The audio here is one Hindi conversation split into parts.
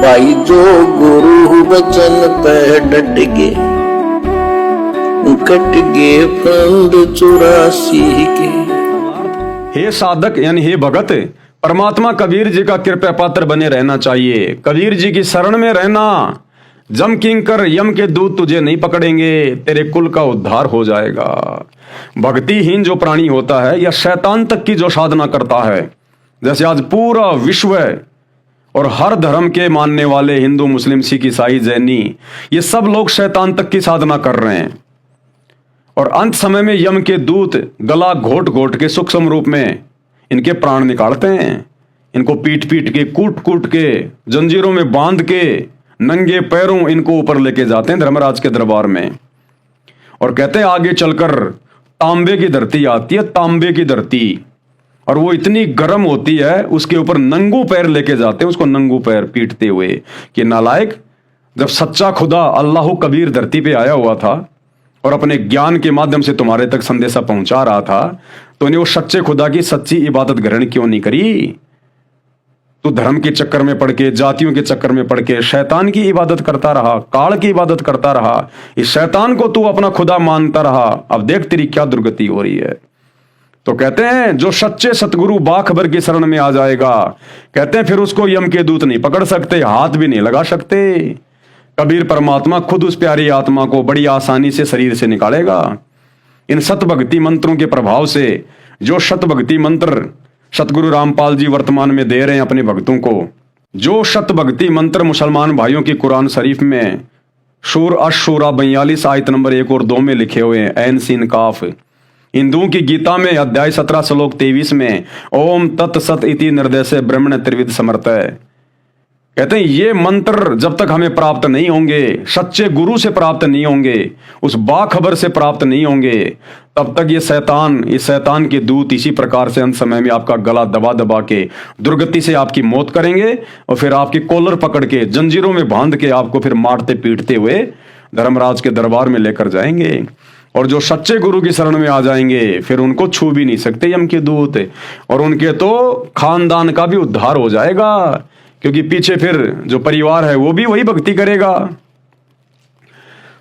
भाई जो गुरु वचन पे डट गे, कट गे फंद 84 के। हे साधक यानी हे भगत, परमात्मा कबीर जी का कृपा पात्र बने रहना चाहिए। कबीर जी की शरण में रहना, जम किंकर यम के दूत तुझे नहीं पकड़ेंगे, तेरे कुल का उद्धार हो जाएगा। भक्तिहीन जो प्राणी होता है या शैतान तक की जो साधना करता है, जैसे आज पूरा विश्व और हर धर्म के मानने वाले हिंदू मुस्लिम सिख ईसाई जैनी, ये सब लोग शैतान तक की साधना कर रहे हैं। और अंत समय में यम के दूत गला घोट घोट के सूक्ष्म रूप में इनके प्राण निकालते हैं। इनको पीट पीट के, कूट कूट के, जंजीरों में बांध के, नंगे पैरों इनको ऊपर लेके जाते हैं धर्मराज के दरबार में। और कहते हैं आगे चलकर तांबे की धरती आती है, तांबे की धरती, और वो इतनी गर्म होती है, उसके ऊपर नंगू पैर लेके जाते हैं उसको, नंगू पैर पीटते हुए कि नालायक, जब सच्चा खुदा अल्लाह कबीर धरती पे आया हुआ था और अपने ज्ञान के माध्यम से तुम्हारे तक संदेशा पहुंचा रहा था, तो इन्हें वो सच्चे खुदा की सच्ची इबादत ग्रहण क्यों नहीं करी? तू धर्म के चक्कर में पड़ के, जातियों के चक्कर में पड़ के शैतान की इबादत करता रहा, काल की इबादत करता रहा, इस शैतान को तू अपना खुदा मानता रहा। अब देख तेरी क्या दुर्गति हो रही है। तो कहते हैं जो सच्चे सतगुरु बाखबर की शरण में आ जाएगा, कहते हैं फिर उसको यम के दूत नहीं पकड़ सकते, हाथ भी नहीं लगा सकते। कबीर परमात्मा खुद उस प्यारी आत्मा को बड़ी आसानी से शरीर से निकालेगा। इन सतभक्ति मंत्रों के प्रभाव से, जो सतभक्ति मंत्र सतगुरु रामपाल जी वर्तमान में दे रहे हैं अपने भक्तों को, जो सतभक्ति मंत्र मुसलमान भाइयों की कुरान शरीफ में सूर अशूरा 42 आयत नंबर 1 और 2 में लिखे हुए हैं, ऐन सीन काफ। हिंदुओं की गीता में अध्याय 17 श्लोक 23 में ओम तत्सत इति निर्दय से ब्रह्मण त्रिविध समर्थ है। कहते हैं ये मंत्र जब तक हमें प्राप्त नहीं होंगे, सच्चे गुरु से प्राप्त नहीं होंगे, उस बाखबर से प्राप्त नहीं होंगे, तब तक ये शैतान के दूत इसी प्रकार से अंत समय में आपका गला दबा दबा के दुर्गति से आपकी मौत करेंगे और फिर आपकी कॉलर पकड़ के जंजीरों में बांध के आपको फिर मारते पीटते हुए धर्मराज के दरबार में लेकर जाएंगे। और जो सच्चे गुरु की शरण में आ जाएंगे फिर उनको छू भी नहीं सकते यम के दूत, और उनके तो खानदान का भी उद्धार हो जाएगा, क्योंकि पीछे फिर जो परिवार है वो भी वही भक्ति करेगा।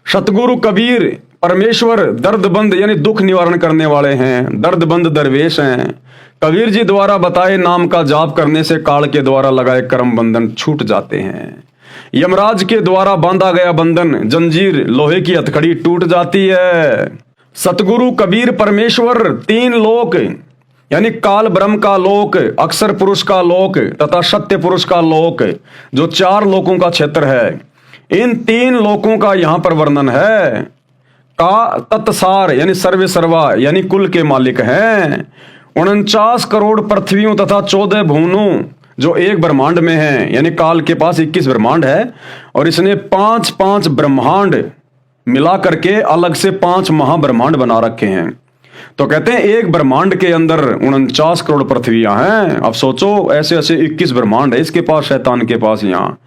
सतगुरु कबीर परमेश्वर दर्दबंद यानी दुख निवारण करने वाले हैं, दर्दबंद दरवेश हैं। कबीर जी द्वारा बताए नाम का जाप करने से काल के द्वारा लगाए कर्म बंधन छूट जाते हैं। यमराज के द्वारा बांधा गया बंधन, जंजीर, लोहे की हथकड़ी टूट जाती है। सतगुरु कबीर परमेश्वर 3 लोक यानी काल ब्रह्म का लोक, अक्षर पुरुष का लोक तथा सत्य पुरुष का लोक, जो 4 लोकों का क्षेत्र है, इन 3 लोकों का यहां पर वर्णन है। का तत्सार यानी सर्वे सर्वा यानी कुल के मालिक हैं। 49 करोड़ पृथ्वियों तथा 14 भुवनों जो एक ब्रह्मांड में है, यानी काल के पास 21 ब्रह्मांड है, और इसने 5-5 ब्रह्मांड मिला करके अलग से 5 महाब्रह्मांड बना रखे हैं। तो कहते हैं एक ब्रह्मांड के अंदर 49 करोड़ पृथ्वियां हैं। अब सोचो ऐसे ऐसे 21 ब्रह्मांड है इसके पास, शैतान के पास यहाँ,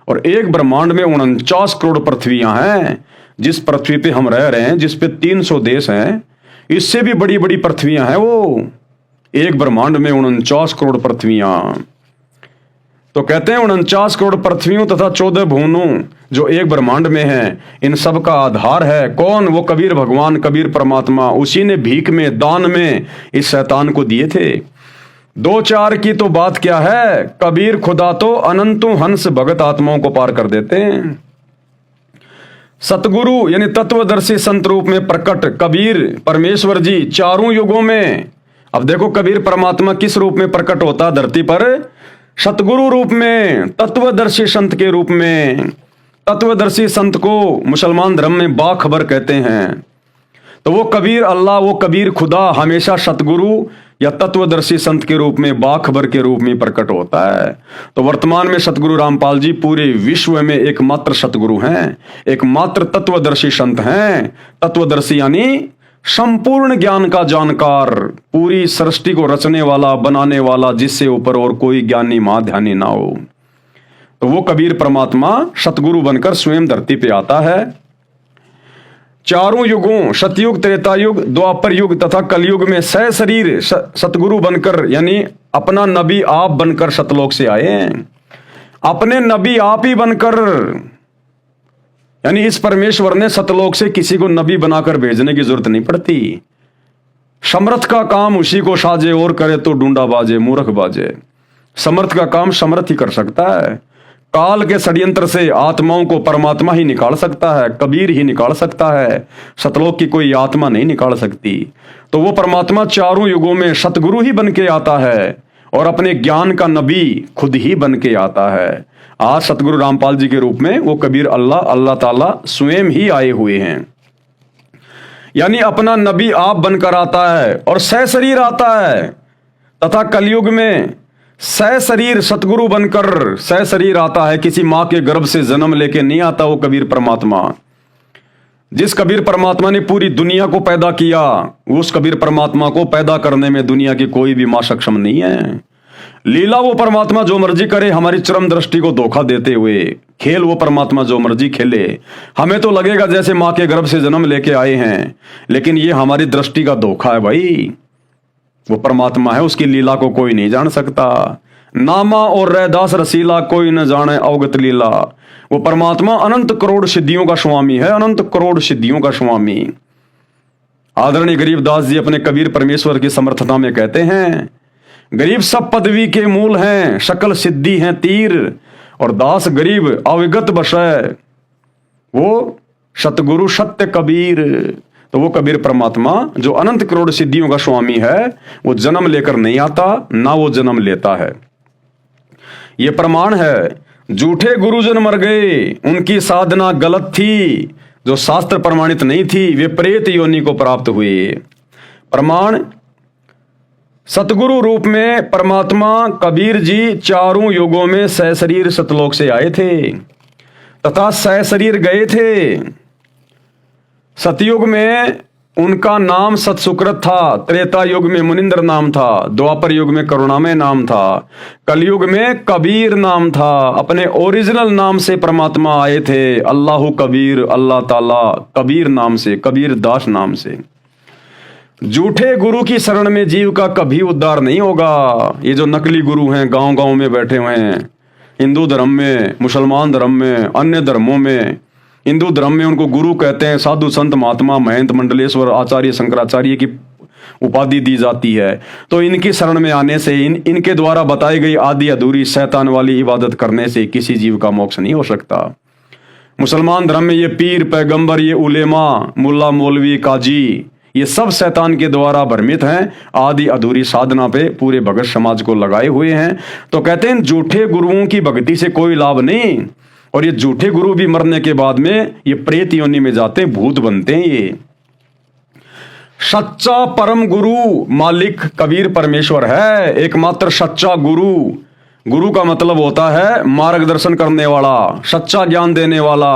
और एक ब्रह्मांड में 49 करोड़ पृथ्वियां हैं। जिस पृथ्वी पे हम रह रहे हैं, जिस पे 300 देश हैं, इससे भी बड़ी बड़ी पृथ्वियां हैं वो, एक ब्रह्मांड में 49 करोड़ पृथ्वियां। तो कहते हैं 49 करोड़ पृथ्वियों तथा 14 भुवनों जो एक ब्रह्मांड में हैं, इन सब का आधार है कौन? वो कबीर भगवान, कबीर परमात्मा। उसी ने भीख में, दान में इस शैतान को दिए थे। 2-4 की तो बात क्या है, कबीर खुदा तो अनंतों हंस भगत आत्माओं को पार कर देते हैं। सतगुरु यानी तत्वदर्शी संत रूप में प्रकट कबीर परमेश्वर जी 4 युगों में। अब देखो कबीर परमात्मा किस रूप में प्रकट होता धरती पर? सतगुरु रूप में, तत्वदर्शी संत के रूप में। तत्वदर्शी संत को मुसलमान धर्म में बाखबर कहते हैं। तो वो कबीर अल्लाह, वो कबीर खुदा हमेशा सतगुरु या तत्वदर्शी संत के रूप में, बाखबर के रूप में प्रकट होता है। तो वर्तमान में सतगुरु रामपाल जी पूरे विश्व में एकमात्र सतगुरु हैं, एकमात्र तत्वदर्शी संत हैं। तत्वदर्शी यानी संपूर्ण ज्ञान का जानकार, पूरी सृष्टि को रचने वाला, बनाने वाला, जिससे ऊपर और कोई ज्ञानी महाध्यानी ना हो। तो वो कबीर परमात्मा सतगुरु बनकर स्वयं धरती पे आता है। 4 युगों सतयुग, त्रेतायुग, द्वापर युग तथा कलयुग में सशरीर सतगुरु बनकर यानी अपना नबी आप बनकर सतलोक से आए हैं। अपने नबी आप ही बनकर, यानी इस परमेश्वर ने सतलोक से किसी को नबी बनाकर भेजने की जरूरत नहीं पड़ती। समर्थ का काम उसी को साजे, और करे तो डूंडा बाजे मूर्ख बाजे। समर्थ का काम समर्थ ही कर सकता है। काल के षड्यंत्र से आत्माओं को परमात्मा ही निकाल सकता है, कबीर ही निकाल सकता है। सतलोक की कोई आत्मा नहीं निकाल सकती। तो वो परमात्मा चारों युगों में सतगुरु ही बन के आता है और अपने ज्ञान का नबी खुद ही बन के आता है। आज सतगुरु रामपाल जी के रूप में वो कबीर अल्लाह ताला स्वयं ही आए हुए हैं। यानी अपना नबी आप बनकर आता है और सशरीर आता है, तथा कलयुग में सशरीर सतगुरु बनकर सशरीर आता है। किसी मां के गर्भ से जन्म लेके नहीं आता वो कबीर परमात्मा। जिस कबीर परमात्मा ने पूरी दुनिया को पैदा किया, उस कबीर परमात्मा को पैदा करने में दुनिया की कोई भी मां सक्षम नहीं है। लीला वो परमात्मा जो मर्जी करे, हमारी चरम दृष्टि को धोखा देते हुए। खेल वो परमात्मा जो मर्जी खेले, हमें तो लगेगा जैसे मां के गर्भ से जन्म लेके आए हैं, लेकिन ये हमारी दृष्टि का धोखा है भाई। वो परमात्मा है, उसकी लीला को कोई नहीं जान सकता। नामा और रैदास रसीला कोई न जाने अवगत लीला। वो परमात्मा अनंत करोड़ सिद्धियों का स्वामी है, अनंत करोड़ सिद्धियों का स्वामी। आदरणीय गरीबदास जी अपने कबीर परमेश्वर की समर्थता में कहते हैं, गरीब सब पदवी के मूल हैं, शकल सिद्धि हैं तीर, और दास गरीब अविगत बसै, वो सतगुरु सत्य कबीर। तो वो कबीर परमात्मा जो अनंत करोड़ सिद्धियों का स्वामी है, वो जन्म लेकर नहीं आता, ना वो जन्म लेता है। ये प्रमाण है, झूठे गुरुजन मर गए, उनकी साधना गलत थी, जो शास्त्र प्रमाणित नहीं थी, वे प्रेत योनि को प्राप्त हुए। प्रमाण, सतगुरु रूप में परमात्मा कबीर जी चारों युगों में सशरीर सतलोक से आए थे तथा सशरीर गए थे। सतयुग में उनका नाम सतसुकृत था, त्रेता युग में मुनिंद्र नाम था, द्वापर युग में करुणामय नाम था, कलयुग में कबीर नाम था। अपने ओरिजिनल नाम से परमात्मा आए थे, अल्लाहु कबीर, अल्लाह ताला कबीर नाम से, कबीर दास नाम से। झूठे गुरु की शरण में जीव का कभी उद्धार नहीं होगा। ये जो नकली गुरु हैं, गांव गांव में बैठे हुए हैं, हिंदू धर्म में, मुसलमान धर्म में, अन्य धर्मों में। हिंदू धर्म में उनको गुरु कहते हैं, साधु संत महात्मा महंत मंडलेश्वर आचार्य शंकराचार्य की उपाधि दी जाती है। तो इनकी शरण में आने से, इनके द्वारा बताई गई आदि अधूरी शैतान वाली इबादत करने से किसी जीव का मोक्ष नहीं हो सकता। मुसलमान धर्म में ये पीर पैगंबर, ये उलेमा, मुल्ला मौलवी काजी, ये सब शैतान के द्वारा भ्रमित हैं, आदि अधूरी साधना पे पूरे भगत समाज को लगाए हुए हैं। तो कहते हैं झूठे गुरुओं की भक्ति से कोई लाभ नहीं, और ये झूठे गुरु भी मरने के बाद में ये प्रेत योनि में जाते हैं, भूत बनते हैं। ये सच्चा परम गुरु मालिक कबीर परमेश्वर है, एकमात्र सच्चा गुरु। गुरु का मतलब होता है मार्गदर्शन करने वाला, सच्चा ज्ञान देने वाला।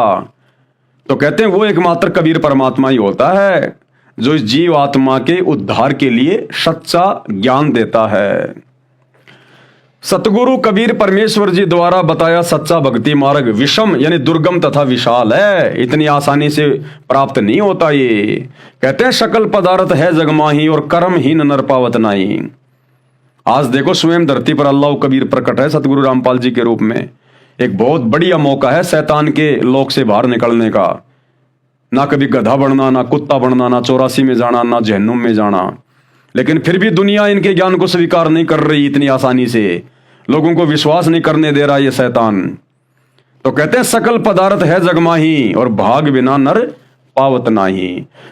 तो कहते हैं वो एकमात्र कबीर परमात्मा ही होता है जो इस जीव आत्मा के उद्धार के लिए सच्चा ज्ञान देता है। सतगुरु कबीर परमेश्वर जी द्वारा बताया सच्चा भक्ति मार्ग विषम यानी दुर्गम तथा विशाल है, इतनी आसानी से प्राप्त नहीं होता। ये कहते हैं सकल पदार्थ है जगमाही और कर्महीन नर पावत नाही। आज देखो स्वयं धरती पर अल्लाह कबीर प्रकट है सतगुरु रामपाल जी के रूप में। एक बहुत बढ़िया मौका है शैतान के लोक से बाहर निकलने का। ना कभी गधा बनना, ना कुत्ता बनना, ना 84 में जाना, ना जहन्नुम में जाना, लेकिन फिर भी दुनिया इनके ज्ञान को स्वीकार नहीं कर रही इतनी आसानी से, लोगों को विश्वास नहीं करने दे रहा ये शैतान। तो कहते हैं सकल पदार्थ है जगमाही और भाग बिना नर पावत नाही।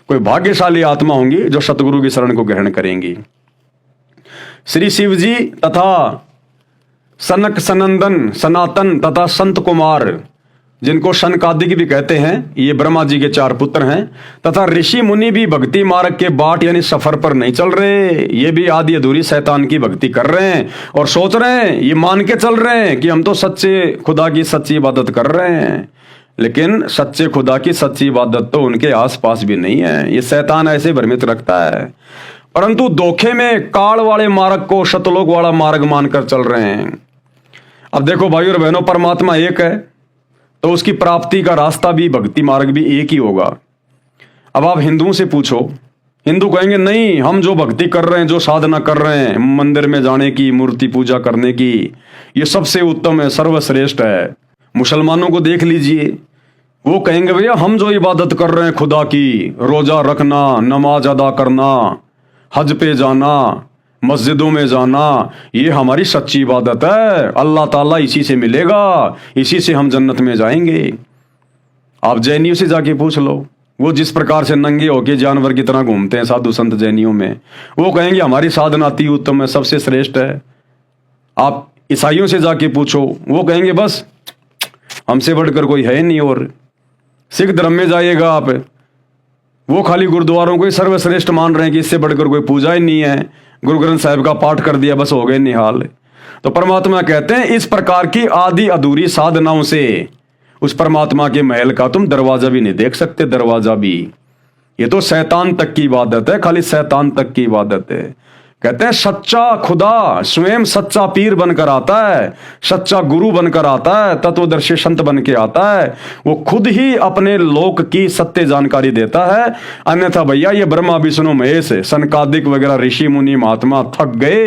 कोई भाग्यशाली आत्मा होंगी जो सतगुरु की शरण को ग्रहण करेंगी। श्री शिव जी तथा सनक सनंदन सनातन तथा संत कुमार, जिनको शनकादिक भी कहते हैं, ये ब्रह्मा जी के 4 पुत्र हैं, तथा ऋषि मुनि भी भक्ति मार्ग के बाट यानी सफर पर नहीं चल रहे। ये भी आदि अधूरी शैतान की भक्ति कर रहे हैं और सोच रहे हैं, ये मान के चल रहे हैं कि हम तो सच्चे खुदा की सच्ची इबादत कर रहे हैं, लेकिन सच्चे खुदा की सच्ची इबादत तो उनके आसपास भी नहीं है। ये शैतान ऐसे भ्रमित रखता है, परंतु धोखे में काल वाले मार्ग को सतलोक वाला मार्ग मानकर चल रहे हैं। अब देखो भाई और बहनों, परमात्मा एक है तो उसकी प्राप्ति का रास्ता भी, भक्ति मार्ग भी एक ही होगा। अब आप हिंदुओं से पूछो, हिंदू कहेंगे नहीं, हम जो भक्ति कर रहे हैं, जो साधना कर रहे हैं, मंदिर में जाने की, मूर्ति पूजा करने की, ये सबसे उत्तम है, सर्वश्रेष्ठ है। मुसलमानों को देख लीजिए, वो कहेंगे भैया हम जो इबादत कर रहे हैं खुदा की, रोजा रखना, नमाज अदा करना, हज पे जाना, मस्जिदों में जाना, ये हमारी सच्ची इबादत है, अल्लाह ताला इसी से मिलेगा, इसी से हम जन्नत में जाएंगे। आप जैनियों से जाके पूछ लो, वो जिस प्रकार से नंगे होके जानवर की तरह घूमते हैं साधु संत जैनियों में, वो कहेंगे हमारी साधना अति उत्तम है, सबसे श्रेष्ठ है। आप ईसाइयों से जाके पूछो, वो कहेंगे बस हमसे बढ़कर कोई है नहीं। और सिख धर्म में जाइएगा आप, वो खाली गुरुद्वारों को ही सर्वश्रेष्ठ मान रहे हैं कि इससे बढ़कर कोई पूजा ही नहीं है, गुरु ग्रंथ साहिब का पाठ कर दिया बस हो गए निहाल। तो परमात्मा कहते हैं इस प्रकार की आदि अधूरी साधनाओं से उस परमात्मा के महल का तुम दरवाजा भी नहीं देख सकते। दरवाजा भी, ये तो शैतान तक की इबादत है, खाली शैतान तक की इबादत है। कहते हैं सच्चा खुदा स्वयं सच्चा पीर बनकर आता है, सच्चा गुरु बनकर आता है, तत्वदर्शी संत बन के आता है। वो खुद ही अपने लोक की सत्य जानकारी देता है। अन्यथा भैया ये ब्रह्मा विष्णु महेश सनकादिक वगैरह ऋषि मुनि महात्मा थक गए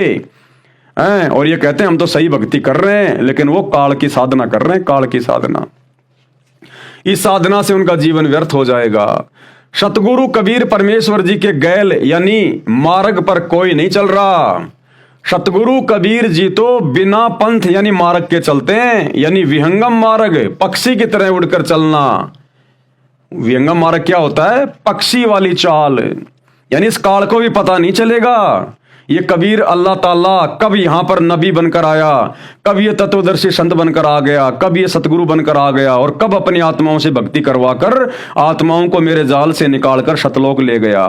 हैं और ये कहते हैं हम तो सही भक्ति कर रहे हैं, लेकिन वो काल की साधना कर रहे हैं, काल की साधना। इस साधना से उनका जीवन व्यर्थ हो जाएगा। सतगुरु कबीर परमेश्वर जी के गैल यानी मार्ग पर कोई नहीं चल रहा। सतगुरु कबीर जी तो बिना पंथ यानी मार्ग के चलते हैं, यानी विहंगम मार्ग, पक्षी की तरह उड़कर चलना। विहंगम मार्ग क्या होता है? पक्षी वाली चाल, यानी इस काल को भी पता नहीं चलेगा ये कबीर अल्लाह ताला कब यहां पर नबी बनकर आया, कब ये तत्वदर्शी संत बनकर आ गया, कब ये सतगुरु बनकर आ गया और कब अपनी आत्माओं से भक्ति करवाकर आत्माओं को मेरे जाल से निकालकर सतलोक ले गया।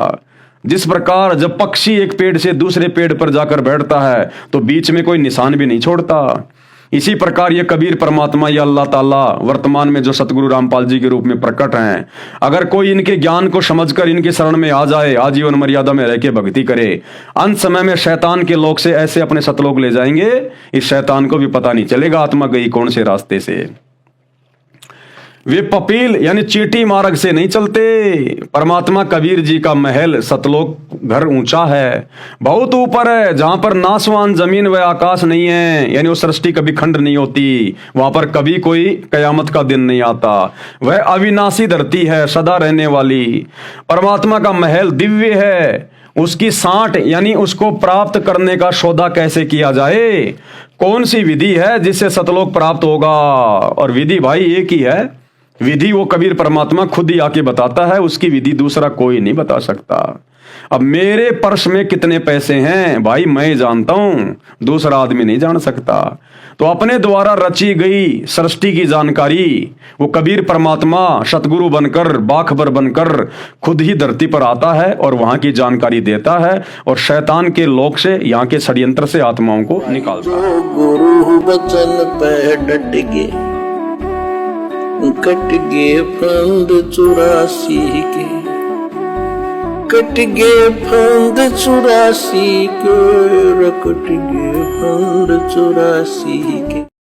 जिस प्रकार जब पक्षी एक पेड़ से दूसरे पेड़ पर जाकर बैठता है तो बीच में कोई निशान भी नहीं छोड़ता, इसी प्रकार ये कबीर परमात्मा या अल्लाह ताला वर्तमान में जो सतगुरु रामपाल जी के रूप में प्रकट हैं, अगर कोई इनके ज्ञान को समझकर इनके शरण में आ जाए, आजीवन मर्यादा में रह के भक्ति करे, अंत समय में शैतान के लोक से ऐसे अपने सतलोक ले जाएंगे इस शैतान को भी पता नहीं चलेगा आत्मा गई कौन से रास्ते से। वे पपील यानी चीटी मार्ग से नहीं चलते। परमात्मा कबीर जी का महल सतलोक घर ऊंचा है, बहुत ऊपर है, जहां पर नासवान जमीन व आकाश नहीं है, यानी वो सृष्टि कभी खंड नहीं होती, वहां पर कभी कोई कयामत का दिन नहीं आता। वह अविनाशी धरती है, सदा रहने वाली। परमात्मा का महल दिव्य है। उसकी सांठ यानी उसको प्राप्त करने का सौदा कैसे किया जाए, कौन सी विधि है जिससे सतलोक प्राप्त होगा, और विधि भाई एक ही है। विधि वो कबीर परमात्मा खुद ही आके बताता है, उसकी विधि दूसरा कोई नहीं बता सकता। अब मेरे पर्स में कितने पैसे हैं भाई मैं जानता हूं, दूसरा आदमी नहीं जान सकता। तो अपने द्वारा रची गई सृष्टि की जानकारी वो कबीर परमात्मा सतगुरु बनकर बाखबर बनकर खुद ही धरती पर आता है और वहां की जानकारी देता है और शैतान के लोक से, यहाँ के षड्यंत्र से आत्माओं को निकालता है। गुरु वचन पे डट गे, कट गे फंद 84 के, कट गे फंद 84 के, कट गे फंद 84 के।